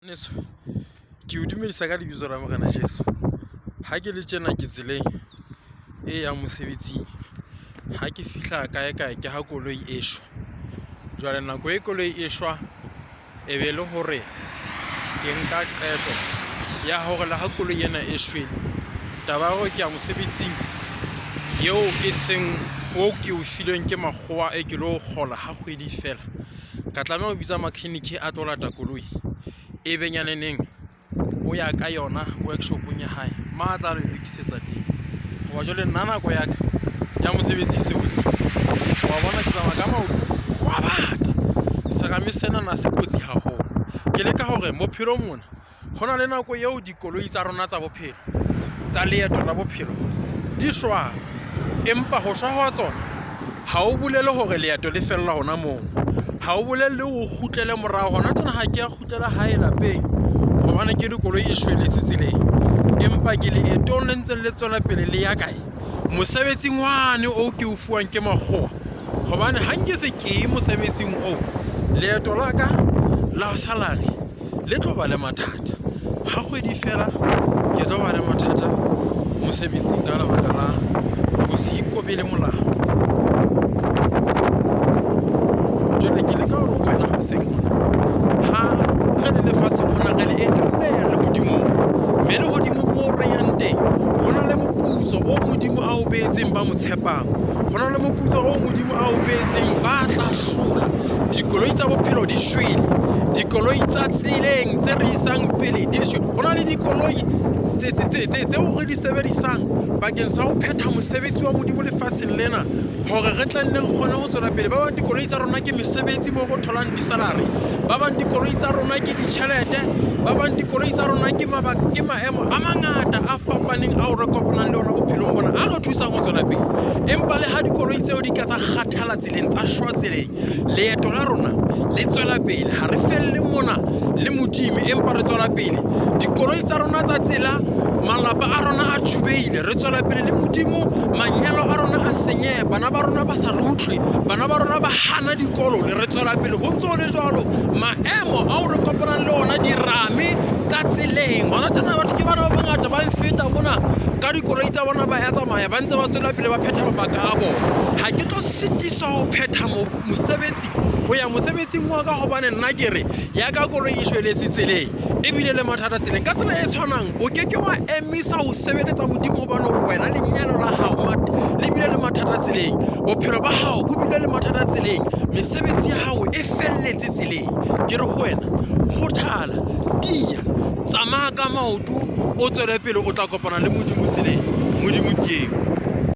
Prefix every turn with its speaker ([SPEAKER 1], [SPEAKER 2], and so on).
[SPEAKER 1] Neso ke o dumedisa ka lebitso la Morena Jesu. Ha ke le tjena ke tseleng e yang mosebetsing, ha ke fihla kae ke ha koloi e shwa. Jwale nako e koloi e shwa e be le hore ke nka qeto ya hore le ha koloi ena e shwele, taba hore ke ya mosebetsing eo e seng o ke o filweng ke makgowa e ke lo kgola ha kgwedi fela, ka tlameha ho bitsa mechanic a tlo lata koloi e benyaneneng o ya ka yona workshopong ya hae ma tla re lokisetsa teng. Hoba jwale nna nako ya ka ya mosebetsi se otle, wa bona ke tsamaya ka maoto wa bata serame sena na se kotsi haholo. Ke leka hore bophelo mona hona le nako eo dikoloi tsa rona tsa bophelo tsa leeto la bophelo di shwa, empa ho shwa ha tsona ha o bolele hore leeto le fella hona moo, ha o bolele o kgutlele morao. Hona tjena ha ke ya kgutlela hae lapeng hobane ke dikoloi e shweletse tseleng, empa ke leetong le ntse le tswela pele le ya kae mosebetsing wane o ke o fuwang ke makgowa. Hobane ha nke se ke mosebetsing o leeto la ka la salary le tlo ba le mathata, ha kgwedi fela ke tlo ba le mathata mosebetsing ka lebaka la ho se ikobele molao. Jwale ke leka hore wena hoseng mona ha re le lefatshe mona re le etelle ya lehodimong, mme lehodimong moo re yang teng hona le moputso o Modimo a o behetseng ba mo tshepang, hona le moputso o Modimo a o behetseng ba tla hlola dikoloi tsa bophelo di shwele, dikoloi tsa tseleng tse re isang pele di shwele. Hona le dikoloi tseo re di sebedisang bakeng sa ho phetha mosebetsi wa Modimo lefatsheng lena hore re tla nne re kgone ho tswela pele. Ba bang dikoloi tsa rona ke mesebetsi moo re tholang disalary, ba bang dikoloi tsa rona ke ditjhelete, ba bang dikoloi tsa rona ke maemo a mangata a fapaneng ao re kopanang le ona bophelong bona a re thusang ho tswela pele. Empa le ha dikoloi tseo di ka tsa kgathala tseleng, tsa shwa tseleng, leeto la rona le tswela pele. Ha re felle mona le Modimo, empa re tswela pele. Dikoloi tsa rona tsa tsela, malapa a rona a thubehile, re tswela pele le Modimo. Manyalo a rona a senyeha, bana ba rona ba sa re utlwe, bana ba rona ba hana dikolo, le re tswela pele. Ho ntso le jwalo maemo ao re kopanang le ona dirame tsa tseleng. Hona tjena batho ke bana ba bangata ba feta mona ka dikoloi tsa bona, ba ya tsamaya ba ntse ba tswela pele ba phetha mabaka a bona. Ha ke tlo sitisa ho phetha mosebetsi ho ya mosebetsing wa ka, hobane nna ke re ya ka koloi e shweletse tseleng ebile le mathata tseleng. Ka tsela e tshwanang o keke wa emisa ho sebeletsa Modimo, hobane hore wena lenyalo la hao le bile le mathata tseleng, bophelo ba hao bo bile le mathata tseleng, mesebetsi ya hao e felletse tseleng. Ke re ho wena kgothala, tiya, tsamaya ka maoto o tswele pele, o tla kopana le Modimo tseleng. Modimo ke eo.